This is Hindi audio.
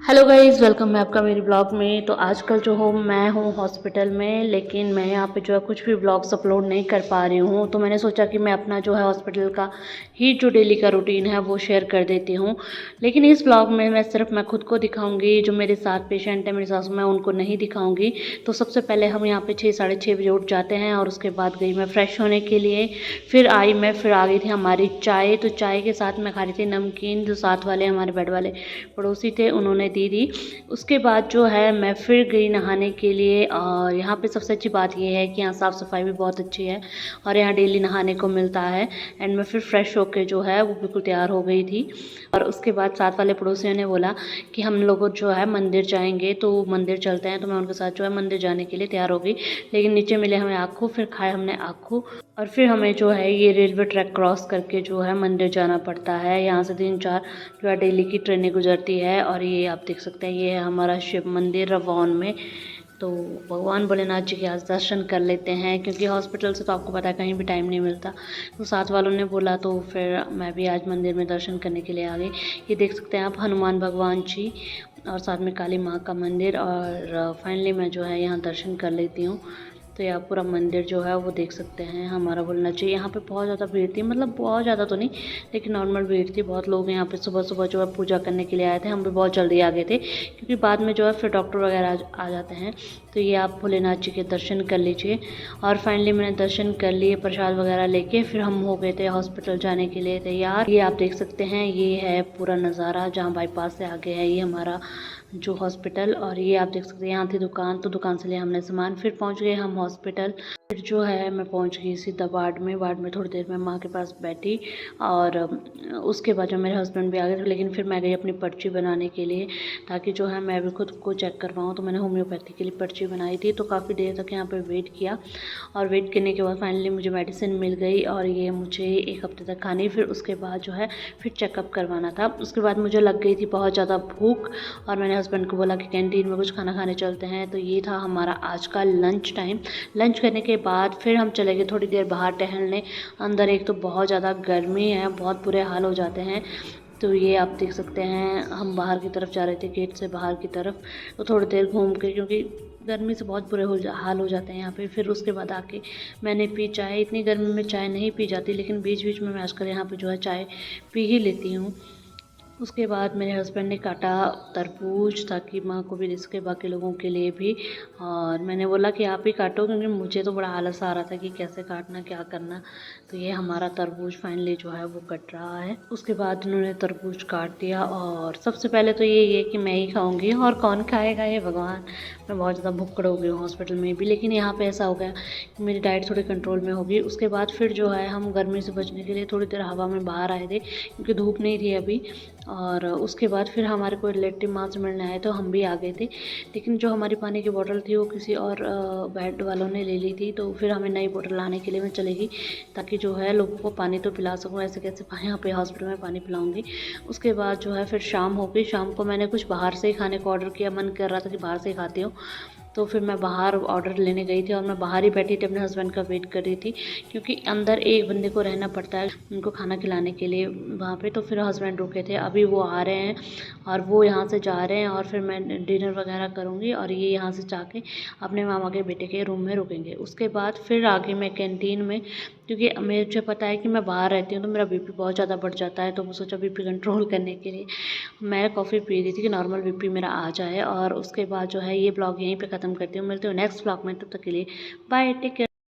हेलो गाइस, वेलकम है आपका मेरे ब्लॉग में। तो आजकल जो हूँ मैं हूँ हॉस्पिटल में, लेकिन मैं यहाँ पे जो है कुछ भी ब्लॉग्स अपलोड नहीं कर पा रही हूँ। तो मैंने सोचा कि मैं अपना जो है हॉस्पिटल का ही जो डेली का रूटीन है वो शेयर कर देती हूँ। लेकिन इस ब्लॉग में मैं खुद को दिखाऊंगी, जो मेरे साथ पेशेंट है मेरी सासू मैं उनको नहीं दिखाऊंगी। तो सबसे पहले हम यहाँ पे 6 साढ़े 6 बजे उठ जाते हैं और उसके बाद गई मैं फ्रेश होने के लिए। फिर आ गई थी हमारी चाय। तो चाय के साथ मैं खा रही थी नमकीन, जो साथ वाले हमारे बेड वाले पड़ोसी थे उन्होंने दी थी। उसके बाद जो है मैं फिर गई नहाने के लिए। और यहाँ पे सबसे अच्छी बात ये है कि यहाँ साफ़ सफाई भी बहुत अच्छी है और यहाँ डेली नहाने को मिलता है। एंड मैं फिर फ्रेश होके जो है वो बिल्कुल तैयार हो गई थी। और उसके बाद साथ वाले पड़ोसियों ने बोला कि हम लोग जो है मंदिर जाएंगे, तो मंदिर चलते हैं। तो मैं उनके साथ जो है मंदिर जाने के लिए तैयार हो गई। लेकिन नीचे मिले हमें आखू, फिर खाए हमने आखू। और फिर हमें जो है ये रेलवे ट्रैक क्रॉस करके जो है मंदिर जाना पड़ता है। यहाँ से 3 4 जो है डेली की ट्रेनें गुजरती है। और ये आप देख सकते हैं, ये है हमारा शिव मंदिर रवौन में। तो भगवान भोलेनाथ जी के आज दर्शन कर लेते हैं, क्योंकि हॉस्पिटल से तो आपको पता है कहीं भी टाइम नहीं मिलता। तो साथ वालों ने बोला तो फिर मैं भी आज मंदिर में दर्शन करने के लिए आ गई। ये देख सकते हैं आप हनुमान भगवान जी और साथ में काली माँ का मंदिर। और फाइनली मैं जो है यहाँ दर्शन कर लेती हूँ। तो यहाँ पूरा मंदिर जो है वो देख सकते हैं हमारा बोलना चाहिए। यहाँ पे बहुत ज़्यादा भीड़ थी, मतलब बहुत ज़्यादा तो नहीं लेकिन नॉर्मल भीड़ थी। बहुत लोग यहाँ पे सुबह सुबह जो है पूजा करने के लिए आए थे। हम भी बहुत जल्दी आ गए थे, क्योंकि बाद में जो है फिर डॉक्टर वगैरह आ जाते हैं। तो ये आप भोलेनाथ जी के दर्शन कर लीजिए। और फाइनली मैंने दर्शन कर लिए, प्रसाद वगैरह लेके फिर हम हो गए थे हॉस्पिटल जाने के लिए तैयार। ये आप देख सकते हैं, ये है पूरा नज़ारा जहाँ बाईपास से आगे है ये हमारा जो हॉस्पिटल। और ये आप देख सकते हैं यहाँ थी दुकान, तो दुकान से लिए हमने सामान। फिर पहुँच गए हम हॉस्पिटल। फिर जो है मैं पहुँच गई सीधा वार्ड में थोड़ी देर में माँ के पास बैठी। और उसके बाद जो मेरे हस्बैंड भी आ गए थे, लेकिन फिर मैं गई अपनी पर्ची बनाने के लिए, ताकि जो है मैं भी खुद को चेक करवाऊँ। तो मैंने होम्योपैथी के लिए पर्ची बनाई थी। तो काफ़ी देर तक यहाँ पर वेट किया और वेट करने के बाद फाइनली मुझे मेडिसिन मिल गई। और ये मुझे 1 हफ्ते तक खानी। फिर उसके बाद जो है फिर चेकअप करवाना था। उसके बाद मुझे लग गई थी बहुत ज़्यादा भूख, और मैंने हस्बैंड को बोला कि कैंटीन में कुछ खाना खाने चलते हैं। तो ये था हमारा आज का लंच टाइम। लंच करने के बाद फिर हम चले गए थोड़ी देर बाहर टहलने। अंदर एक तो बहुत ज़्यादा गर्मी है, बहुत बुरे हाल हो जाते हैं। तो ये आप देख सकते हैं हम बाहर की तरफ जा रहे थे, गेट से बाहर की तरफ। तो थोड़ी देर घूम के, क्योंकि गर्मी से बहुत बुरे हाल हो जाते हैं यहाँ पे। फिर उसके बाद आके मैंने पी चाय। इतनी गर्मी में चाय नहीं पी जाती, लेकिन बीच बीच में मैं आजकल यहाँ पे जो है चाय पी ही लेती हूँ। उसके बाद मेरे हस्बैंड ने काटा तरबूज, ताकि माँ को भी दे सके, बाकी लोगों के लिए भी। और मैंने बोला कि आप ही काटो, क्योंकि मुझे तो बड़ा आलस आ रहा था कि कैसे काटना क्या करना। तो ये हमारा तरबूज फाइनली जो है वो कट रहा है। उसके बाद उन्होंने तरबूज काट दिया। और सबसे पहले तो ये कि मैं ही खाऊंगी, और कौन खाएगा ये भगवान। मैं बहुत ज़्यादा भुक्कड़ हो गई हूँ हॉस्पिटल में भी, लेकिन यहाँ पे ऐसा हो गया कि मेरी डाइट थोड़ी कंट्रोल में होगी। उसके बाद फिर जो है हम गर्मी से बचने के लिए थोड़ी देर हवा में बाहर आए थे, क्योंकि धूप नहीं थी अभी। और उसके बाद फिर हमारे को रिलेटिव माँ से मिलने आए, तो हम भी आ गए थे। लेकिन जो हमारी पानी की बोतल थी वो किसी और बेड वालों ने ले ली थी। तो फिर हमें नई बोतल लाने के लिए मैं चलेगी, ताकि जो है लोगों को पानी तो पिला सकूँ। ऐसे कैसे यहाँ पे हॉस्पिटल में पानी पिलाऊंगी। उसके बाद जो है फिर शाम हो गई। शाम को मैंने कुछ बाहर से ही खाने को ऑर्डर किया, मन कर रहा था कि बाहर से ही खाती हूँ। तो फिर मैं बाहर ऑर्डर लेने गई थी, और मैं बाहर ही बैठी थी अपने हस्बैंड का वेट कर रही थी, क्योंकि अंदर एक बंदे को रहना पड़ता है उनको खाना खिलाने के लिए वहाँ पे। तो फिर हस्बैंड रुके थे, अभी वो आ रहे हैं और वो यहाँ से जा रहे हैं। और फिर मैं डिनर वगैरह करूँगी, और ये यहाँ से जाके अपने मामा के बेटे के रूम में रुकेंगे। उसके बाद फिर आगे मैं कैंटीन में, क्योंकि मुझे पता है कि मैं बाहर रहती हूँ तो मेरा बीपी बहुत ज़्यादा बढ़ जाता है। तो मैं सोचा बीपी कंट्रोल करने के लिए मैं कॉफ़ी पी रही थी कि नॉर्मल बीपी मेरा आ जाए। और उसके बाद जो है ये ब्लॉग यहीं पे ख़त्म करती हूँ। मिलती हूँ नेक्स्ट ब्लॉग में, तब तक के लिए बाय, टेक केयर।